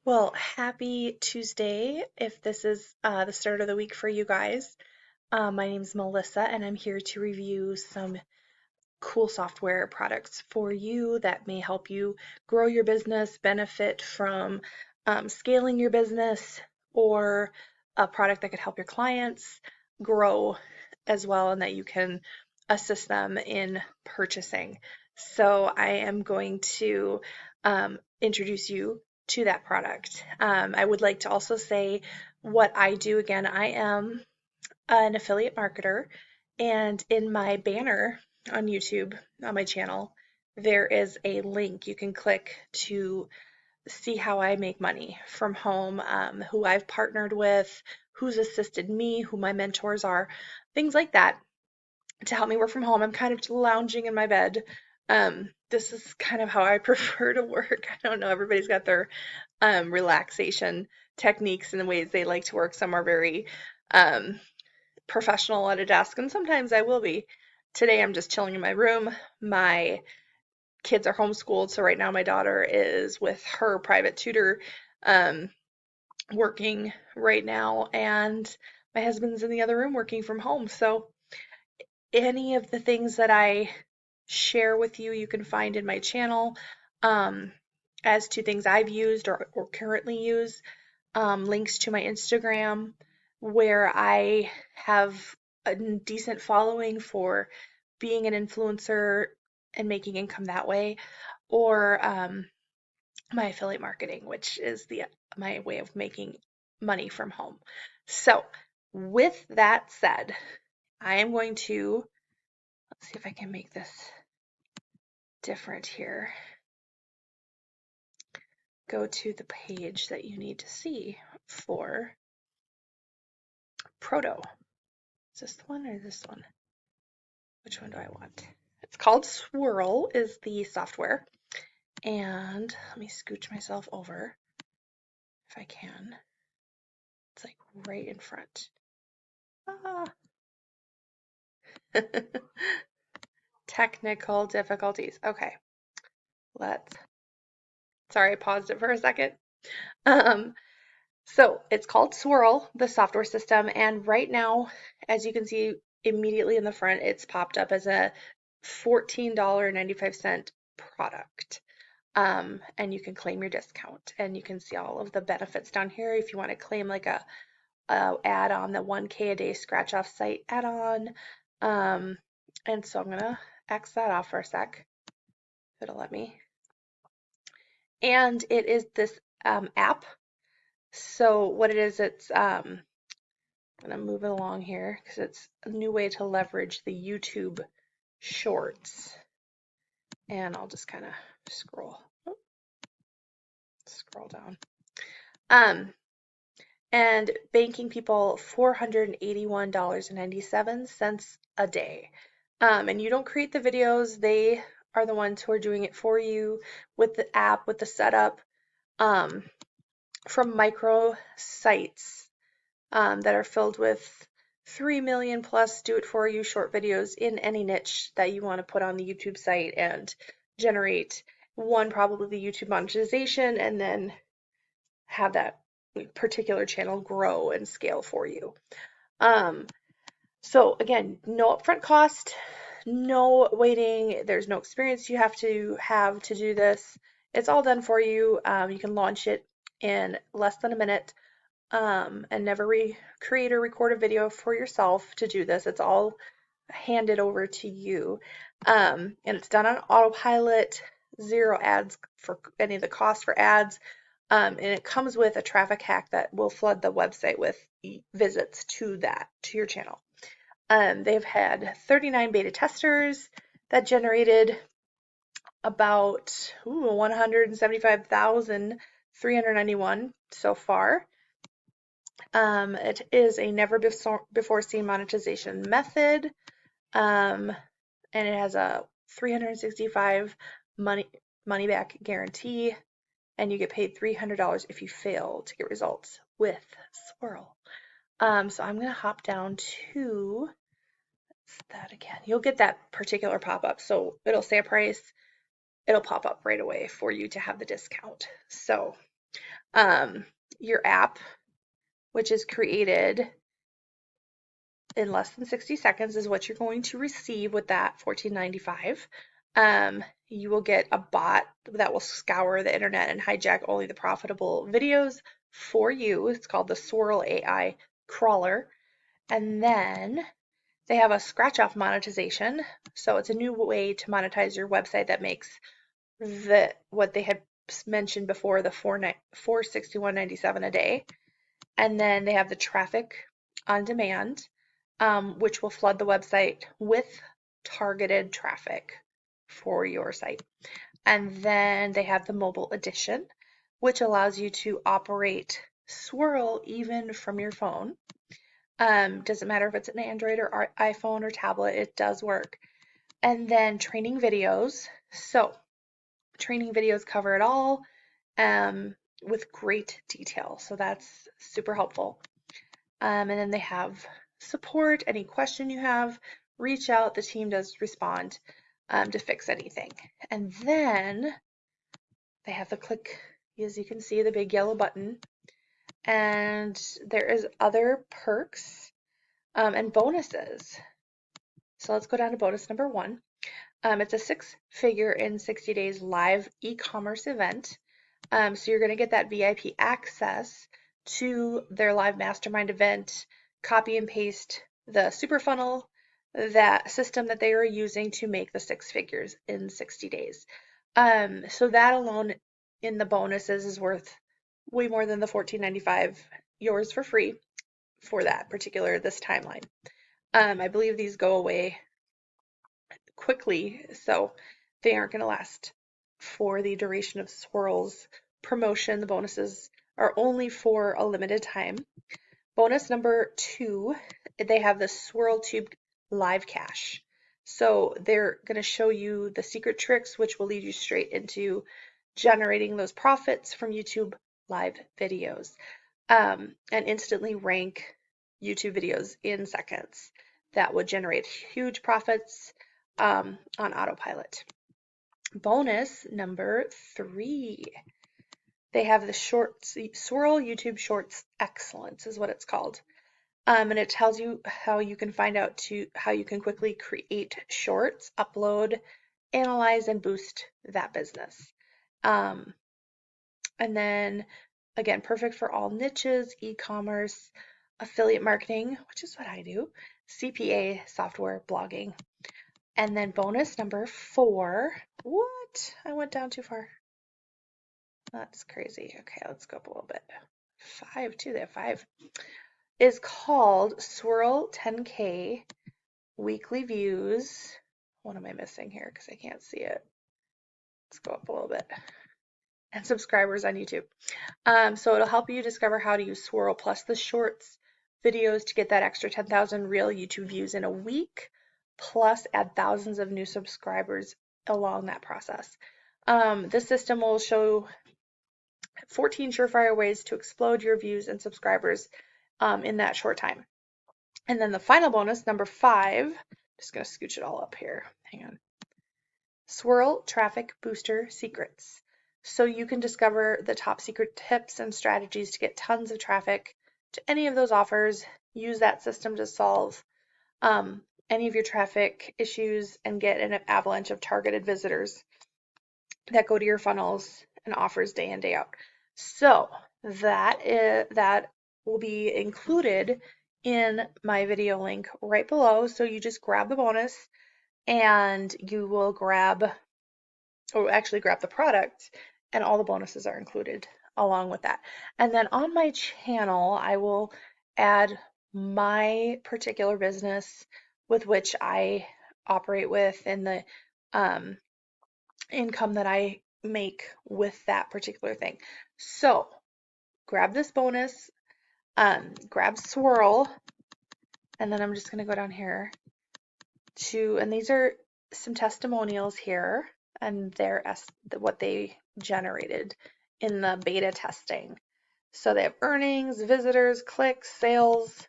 Well, happy Tuesday if this is the start of the week for you guys. My name's Melissa, and I'm here to review some cool software products for you that may help you grow your business, benefit from scaling your business, or a product that could help your clients grow as well, and that you can assist them in purchasing. So, I am going to introduce you to that product. I would like to also say what I do. Again, I am an affiliate marketer, and in my banner on YouTube on my channel, there is a link you can click to see how I make money from home, who I've partnered with, who's assisted me, who my mentors are, things like that to help me work from home. I'm kind of lounging in my bed. This is kind of how I prefer to work. I don't know, everybody's got their relaxation techniques and the ways they like to work. Some are very um, professional at a desk, and sometimes I will be. Today I'm just chilling in my room. My kids are homeschooled, so right now my daughter is with her private tutor um, working right now, and my husband's in the other room working from home. So any of the things that I share with you, you can find in my channel um, as to things I've used or currently use, links to my Instagram where I have a decent following for being an influencer and making income that way, or my affiliate marketing, which is my way of making money from home. So, with that said, I am going to let's see if I can make this different here. Go to the page that you need to see for Proto. Is this the one or this one? Which one do I want? It's called Swirl is the software. And let me scooch myself over if I can. It's like right in front. Ah. Technical difficulties. Okay. Sorry, I paused it for a second. Um, so it's called Swirl, the software system, and right now, as you can see immediately in the front, it's popped up as a $14.95 product. And you can claim your discount, and you can see all of the benefits down here if you want to claim like a add-on, the 1K a day scratch off site add-on. And so I'm gonna X that off for a sec, if it'll let me. And it is this app. So what it is, it's I'm gonna move it along here because it's a new way to leverage the YouTube shorts. And I'll just kind of scroll down. And banking people $481.97 a day. And you don't create the videos, they are the ones who are doing it for you with the app, with the setup, from micro sites that are filled with 3 million plus do it for you short videos in any niche that you want to put on the YouTube site and generate probably the YouTube monetization, and then have that particular channel grow and scale for you. So again, no upfront cost, no waiting, there's no experience you have to do this. It's all done for you. You can launch it in less than a minute, and never create or record a video for yourself to do this. It's all handed over to you. And it's done on autopilot, zero ads for any of the cost for ads. And it comes with a traffic hack that will flood the website with visits to your channel. They've had 39 beta testers that generated about 175,391 so far. It is a never before seen monetization method, and it has a 365 money back guarantee, and you get paid $300 if you fail to get results with Swirl. So I'm gonna hop down to that again. You'll get that particular pop-up, so it'll say a price, it'll pop up right away for you to have the discount. So Your app, which is created in less than 60 seconds, is what you're going to receive with that $14.95. You will get a bot that will scour the internet and hijack only the profitable videos for you. It's called the Swirl AI crawler. And then they have a scratch off monetization. So it's a new way to monetize your website that makes what they had mentioned before, the $461.97 a day. And then they have the traffic on demand, which will flood the website with targeted traffic for your site. And then they have the mobile edition, which allows you to operate Swirl even from your phone. Doesn't matter if it's an Android or iPhone or tablet, it does work. And then training videos. So training videos cover it all with great detail. So that's super helpful. And then they have support. Any question you have, reach out. The team does respond to fix anything. And then they have the click, as you can see, the big yellow button. And there is other perks and bonuses. So let's go down to bonus number 1. It's a 6-figure in 60 days live e-commerce event. So you're going to get that VIP access to their live mastermind event, copy and paste the super funnel, that system that they are using to make the 6 figures in 60 days. So that alone in the bonuses is worth way more than the $14.95 yours for free for that particular this timeline. I believe these go away quickly, so they aren't going to last for the duration of Swirl's promotion. The bonuses are only for a limited time. Bonus number 2, they have the Swirl Tube Live Cache. So they're going to show you the secret tricks, which will lead you straight into generating those profits from YouTube live videos, and instantly rank YouTube videos in seconds. That would generate huge profits on autopilot. Bonus number 3, they have the Swirl YouTube Shorts Excellence is what it's called. And it tells you how you can find out how you can quickly create shorts, upload, analyze, and boost that business. And then again, perfect for all niches, e-commerce, affiliate marketing, which is what I do, CPA, software, blogging. And then bonus number 4, what? I went down too far. That's crazy. Okay, let's go up a little bit. 5 too, they have 5. Is called Swirl 10K weekly views. What am I missing here? Because I can't see it. Let's go up a little bit. And subscribers on YouTube. So it'll help you discover how to use Swirl plus the shorts videos to get that extra 10,000 real YouTube views in a week, plus add thousands of new subscribers along that process. This system will show 14 surefire ways to explode your views and subscribers in that short time. And then the final bonus, number 5, just going to scooch it all up here. Hang on. Swirl Traffic Booster Secrets. So you can discover the top secret tips and strategies to get tons of traffic to any of those offers. Use that system to solve any of your traffic issues and get an avalanche of targeted visitors that go to your funnels and offers day in, day out. So that will be included in my video link right below. So you just grab the bonus and you will grab the product, and all the bonuses are included along with that. And then on my channel, I will add my particular business with which I operate with and the income that I make with that particular thing. So grab this bonus, grab Swirl, and then I'm just going to go down here and these are some testimonials here, and they're what they generated in the beta testing. So they have earnings, visitors, clicks, sales.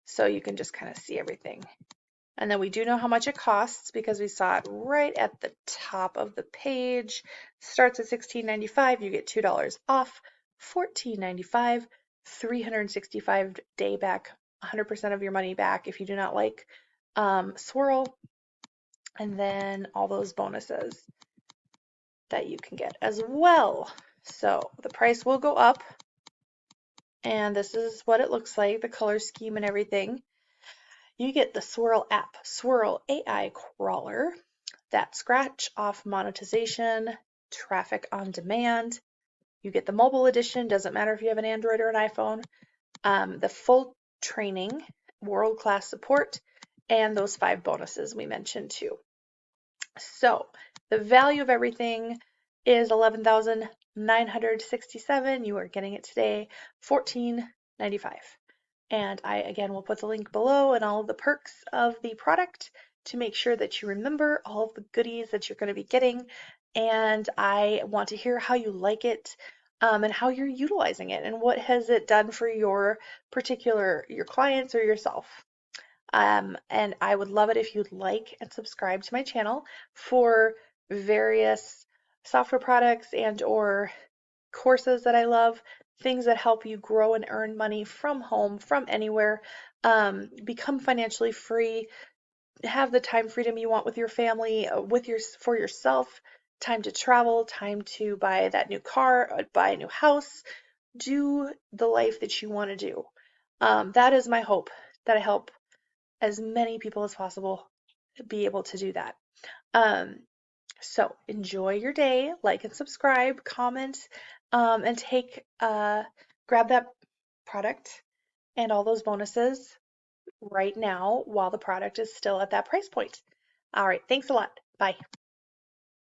So you can just kind of see everything. And then we do know how much it costs because we saw it right at the top of the page. Starts at $16.95. You get $2 off. $14.95. 365 day back. 100% of your money back if you do not like Swirl. And then all those bonuses that you can get as well. So the price will go up. And this is what it looks like, the color scheme and everything. You get the Swirl app, Swirl AI Crawler, that scratch off monetization, traffic on demand. You get the mobile edition, doesn't matter if you have an Android or an iPhone, the full training, world-class support, and those 5 bonuses we mentioned too. So the value of everything is $11,967. You are getting it today, $14.95. And I, again, will put the link below and all of the perks of the product to make sure that you remember all of the goodies that you're going to be getting. And I want to hear how you like it and how you're utilizing it and what has it done for your clients or yourself. And I would love it if you'd like and subscribe to my channel for various software products and or courses that I love, things that help you grow and earn money from home, from anywhere, become financially free, have the time freedom you want with your family, for yourself, time to travel, time to buy that new car, buy a new house, do the life that you want to do. That is my hope, that I help as many people as possible be able to do that. So enjoy your day, like and subscribe, comment, and grab that product and all those bonuses right now while the product is still at that price point. All right, thanks a lot. Bye.